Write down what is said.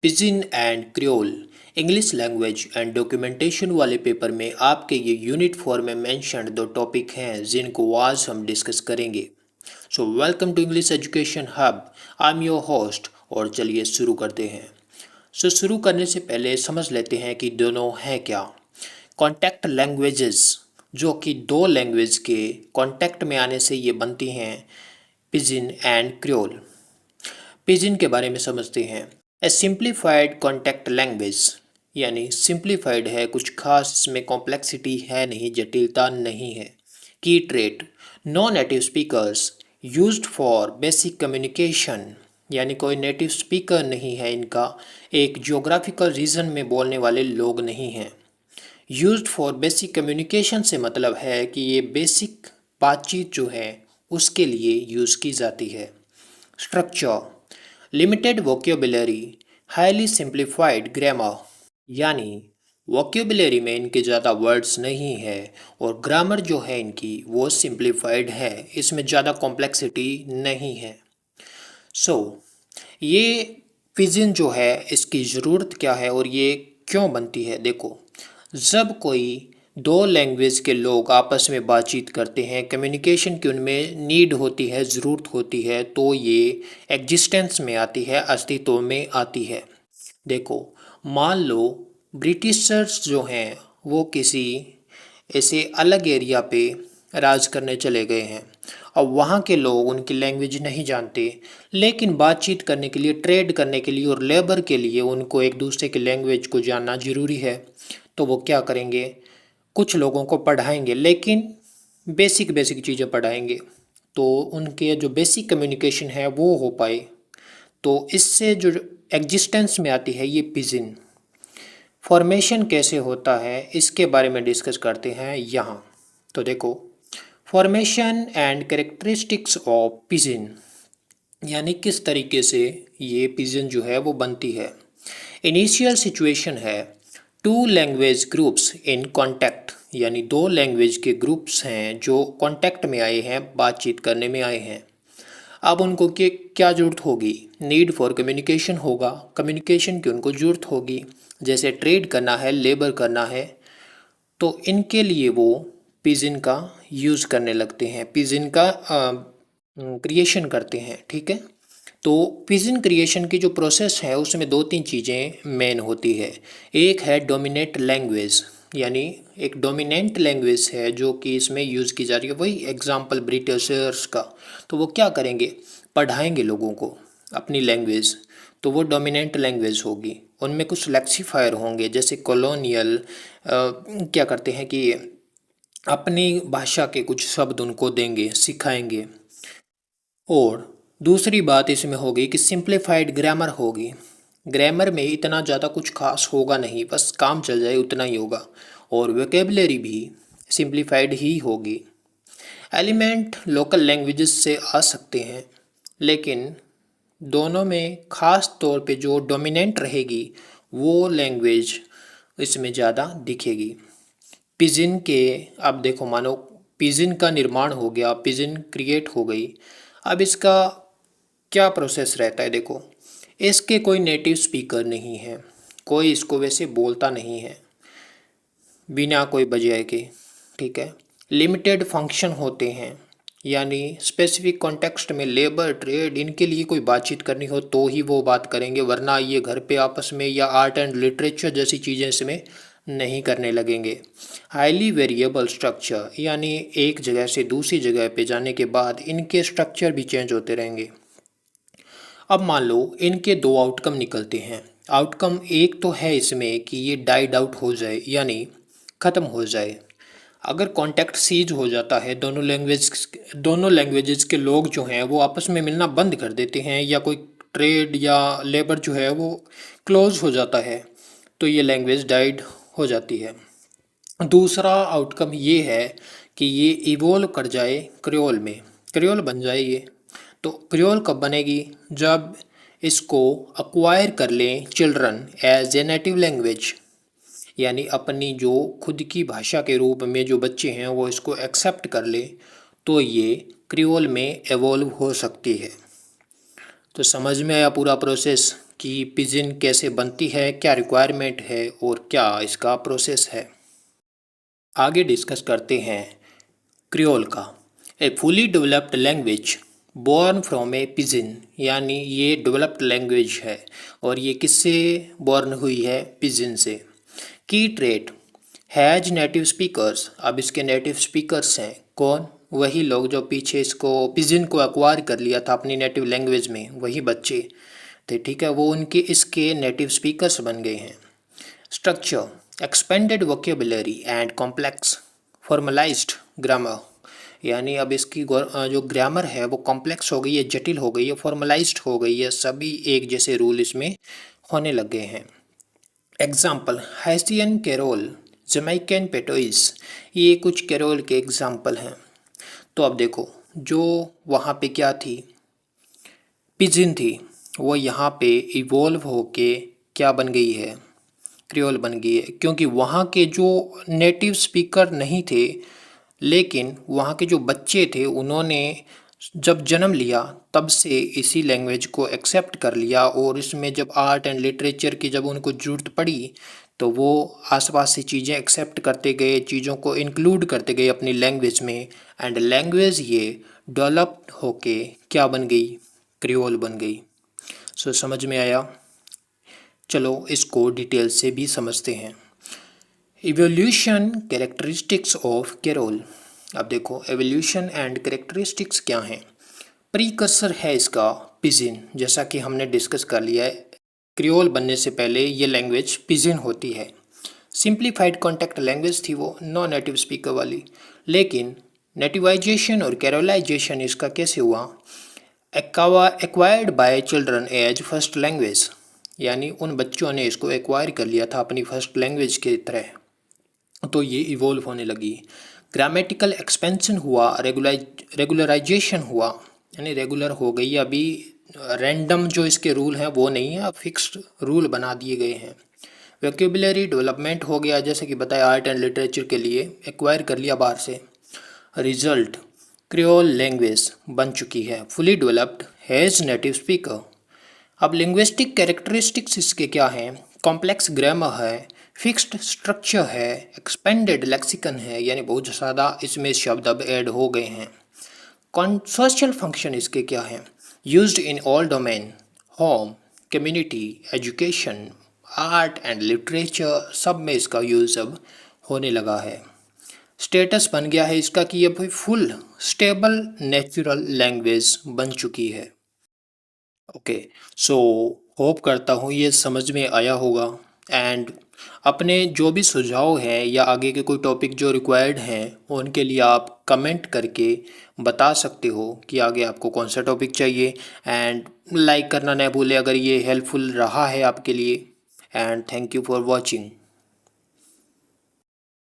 Pidgin and creole English language and documentation वाले paper में आपके ये यूनिट 4 में मेंशन्ड दो टॉपिक हैं जिनको आज हम डिस्कस करेंगे। So welcome to English education hub. I am your host और चलिए शुरू करते हैं। शुरू करने से पहले समझ लेते हैं कि दोनों हैं क्या। कॉन्टैक्ट लैंग्वेजेस जो कि दो लैंग्वेज के कॉन्टैक्ट में आने से ये बनती हैं पिजिन एंड क्रियोल। पिजिन के बारे में समझते हैं। ए सिंप्लीफाइड कॉन्टैक्ट लैंग्वेज यानी सिंप्लीफाइड है, कुछ खास इसमें कॉम्प्लेक्सिटी है नहीं, जटिलता नहीं है। Key trait no native speakers used for basic communication यानी कोई नेटिव स्पीकर नहीं है इनका, एक जियोग्राफिकल रीजन में बोलने वाले लोग नहीं हैं। यूज्ड फॉर बेसिक कम्युनिकेशन से मतलब है कि ये बेसिक बातचीत जो है उसके लिए यूज़ की जाती है। Structure limited vocabulary highly simplified grammar यानी वोक्योबुलरी में इनके ज़्यादा वर्ड्स नहीं है और ग्रामर जो है इनकी वो सिंप्लीफाइड है, इसमें ज़्यादा कॉम्प्लेक्सिटी नहीं है। ये पिजिन जो है इसकी ज़रूरत क्या है और ये क्यों बनती है। देखो, जब कोई दो लैंग्वेज के लोग आपस में बातचीत करते हैं, कम्युनिकेशन की उनमें नीड होती है, ज़रूरत होती है, तो ये एग्जिस्टेंस में आती है, अस्तित्व में आती है। देखो, मान लो ब्रिटिशर्स जो हैं वो किसी ऐसे अलग एरिया पे राज करने चले गए हैं। अब वहाँ के लोग उनकी लैंग्वेज नहीं जानते, लेकिन बातचीत करने के लिए, ट्रेड करने के लिए और लेबर के लिए उनको एक दूसरे की लैंग्वेज को जानना ज़रूरी है। तो वो क्या करेंगे, कुछ लोगों को पढ़ाएंगे, लेकिन बेसिक बेसिक चीज़ें पढ़ाएंगे तो उनके जो बेसिक कम्युनिकेशन है वो हो पाए। तो इससे जो एग्जिस्टेंस में आती है ये पिजिन। फॉर्मेशन कैसे होता है इसके बारे में डिस्कस करते हैं यहाँ। तो देखो, formation and characteristics of pidgin यानी किस तरीके से ये पिजिन जो है वो बनती है। इनिशियल सिचुएशन है two language groups in contact यानी दो लैंग्वेज के ग्रुप्स हैं जो कॉन्टैक्ट में आए हैं, बातचीत करने में आए हैं। अब उनको क्या ज़रूरत होगी, नीड फॉर कम्युनिकेशन होगा, कम्युनिकेशन की उनको ज़रूरत होगी, जैसे ट्रेड करना है, लेबर करना है, तो इनके लिए वो पिजिन का यूज़ करने लगते हैं, पिजिन का क्रिएशन करते हैं। ठीक है, तो पिजिन क्रिएशन की जो प्रोसेस है उसमें दो तीन चीज़ें मेन होती है। एक है डोमिनेट लैंग्वेज यानी एक डोमिनेंट लैंग्वेज है जो कि इसमें यूज़ की जा रही है, वही एग्जांपल ब्रिटिशर्स का। तो वो क्या करेंगे, पढ़ाएंगे लोगों को अपनी लैंग्वेज, तो वो डोमिनेंट लैंग्वेज होगी। उनमें कुछ लेक्सीफायर होंगे, जैसे कॉलोनियल क्या करते हैं कि अपनी भाषा के कुछ शब्द उनको देंगे, सिखाएंगे। और दूसरी बात इसमें होगी कि सिंप्लीफाइड ग्रामर होगी। ग्रामर में इतना ज़्यादा कुछ खास होगा नहीं, बस काम चल जाए उतना ही होगा। और वोकेबलरी भी सिंप्लीफाइड ही होगी। एलिमेंट लोकल लैंग्वेजेस से आ सकते हैं, लेकिन दोनों में ख़ास तौर पे जो डोमिनेंट रहेगी वो लैंग्वेज इसमें ज़्यादा दिखेगी। पिजिन के, अब देखो, मानो पिजिन का निर्माण हो गया, पिजिन क्रिएट हो गई। अब इसका क्या प्रोसेस रहता है, देखो, इसके कोई नेटिव स्पीकर नहीं है, कोई इसको वैसे बोलता नहीं है बिना कोई वजह के। ठीक है, लिमिटेड फंक्शन होते हैं, यानी स्पेसिफिक कॉन्टेक्स्ट में लेबर, ट्रेड, इनके लिए कोई बातचीत करनी हो तो ही वो बात करेंगे, वरना ये घर पे आपस में या आर्ट एंड लिटरेचर जैसी चीज़ें इसमें नहीं करने लगेंगे। हाईली वेरिएबल स्ट्रक्चर यानी एक जगह से दूसरी जगह पे जाने के बाद इनके स्ट्रक्चर भी चेंज होते रहेंगे। अब मान लो इनके दो आउटकम निकलते हैं। आउटकम एक तो है इसमें कि ये डाइड आउट हो जाए यानी ख़त्म हो जाए। अगर कॉन्टैक्ट सीज हो जाता है, दोनों लैंग्वेजेस के लोग जो हैं वो आपस में मिलना बंद कर देते हैं, या कोई ट्रेड या लेबर जो है वो क्लोज हो जाता है, तो ये लैंग्वेज डाइड हो जाती है। दूसरा आउटकम ये है कि ये इवोल्व कर जाए क्रियोल में, क्रियोल बन जाए ये। तो क्रियोल कब बनेगी, जब इसको अक्वायर कर लें children as a native language, यानी अपनी जो खुद की भाषा के रूप में जो बच्चे हैं वो इसको एक्सेप्ट कर ले, तो ये क्रियोल में एवोल्व हो सकती है। तो समझ में आया पूरा प्रोसेस कि पिजिन कैसे बनती है, क्या रिक्वायरमेंट है और क्या इसका प्रोसेस है। आगे डिस्कस करते हैं क्रियोल का। A fully developed language born from a pidgin, यानी ये डेवलप्ड लैंग्वेज है और ये किससे बॉर्न हुई है, पिजिन से। की ट्रेट हैज नेटिव स्पीकर्स, अब इसके नेटिव स्पीकर्स हैं कौन, वही लोग जो पीछे इसको पिजिन को एक्वायर कर लिया था अपनी नेटिव लैंग्वेज में, वही बच्चे थे, ठीक है, वो उनके इसके नेटिव स्पीकर्स बन गए हैं। Structure expanded vocabulary and complex formalised grammar, यानी अब इसकी जो ग्रामर है वो कॉम्प्लेक्स हो गई है, जटिल हो गई है, फॉर्मलाइज्ड हो गई है, सभी एक जैसे रूल इसमें होने लग गए हैं। एग्जाम्पल हैसियन कैरोल, जमैकन पेटोइस, ये कुछ कैरोल के एग्जाम्पल हैं। तो अब देखो जो वहाँ पे क्या थी, पिजिन थी, वो यहाँ पे इवोल्व होके क्या बन गई है, क्रियोल बन गई है, क्योंकि वहाँ के जो नेटिव स्पीकर नहीं थे लेकिन वहाँ के जो बच्चे थे उन्होंने जब जन्म लिया तब से इसी लैंग्वेज को एक्सेप्ट कर लिया और इसमें जब आर्ट एंड लिटरेचर की जब उनको ज़रूरत पड़ी तो वो आसपास से चीज़ें एक्सेप्ट करते गए, चीज़ों को इंक्लूड करते गए अपनी लैंग्वेज में, एंड लैंग्वेज ये डेवलप होके क्या बन गई, क्रियोल बन गई। सो समझ में आया। चलो इसको डिटेल से भी समझते हैं। Evolution characteristics of creole. अब देखो एवोल्यूशन एंड कैरेक्टरिस्टिक्स क्या हैं। प्रीकर्सर है इसका पिजिन, जैसा कि हमने डिस्कस कर लिया है, क्रियोल बनने से पहले ये लैंग्वेज पिजिन होती है। सिंप्लीफाइड कॉन्टेक्ट लैंग्वेज थी वो, नॉन नेटिव स्पीकर वाली, लेकिन नेटिवाइजेशन और कैरोलाइजेशन इसका कैसे हुआ, acquired by children as first language, यानी उन बच्चों ने इसको एक्वायर कर लिया था अपनी फर्स्ट लैंग्वेज की तरह, तो ये इवोल्व होने लगी। ग्रामेटिकल एक्सपेंशन हुआ, रेगुलराइजेशन हुआ, यानी रेगुलर हो गई, अभी रैंडम जो इसके रूल हैं वो नहीं है, अब फिक्स्ड रूल बना दिए गए हैं। वोकेबुलरी डेवलपमेंट हो गया, जैसे कि बताया आर्ट एंड लिटरेचर के लिए एक्वायर कर लिया बाहर से। रिजल्ट क्रियोल लैंग्वेज बन चुकी है, fully developed, has native speaker. अब लिंग्विस्टिक कैरेक्टरिस्टिक्स इसके क्या हैं, कॉम्प्लेक्स ग्रामर है, फिक्स्ड स्ट्रक्चर है, एक्सपेंडेड लेक्सिकन है, यानी बहुत ज़्यादा इसमें शब्द अब ऐड हो गए हैं। सोशल फंक्शन इसके क्या हैं, used in all domain, home, community, education, art and literature, सब में इसका यूज़ अब होने लगा है। स्टेटस बन गया है इसका कि ये फुल स्टेबल नेचुरल लैंग्वेज बन चुकी है। ओके, सो होप करता हूँ ये समझ में आया होगा, एंड अपने जो भी सुझाव हैं या आगे के कोई टॉपिक जो रिक्वायर्ड हैं उनके लिए आप कमेंट करके बता सकते हो कि आगे आपको कौन सा टॉपिक चाहिए, एंड लाइक करना ना भूलें अगर ये हेल्पफुल रहा है आपके लिए, and thank you for watching.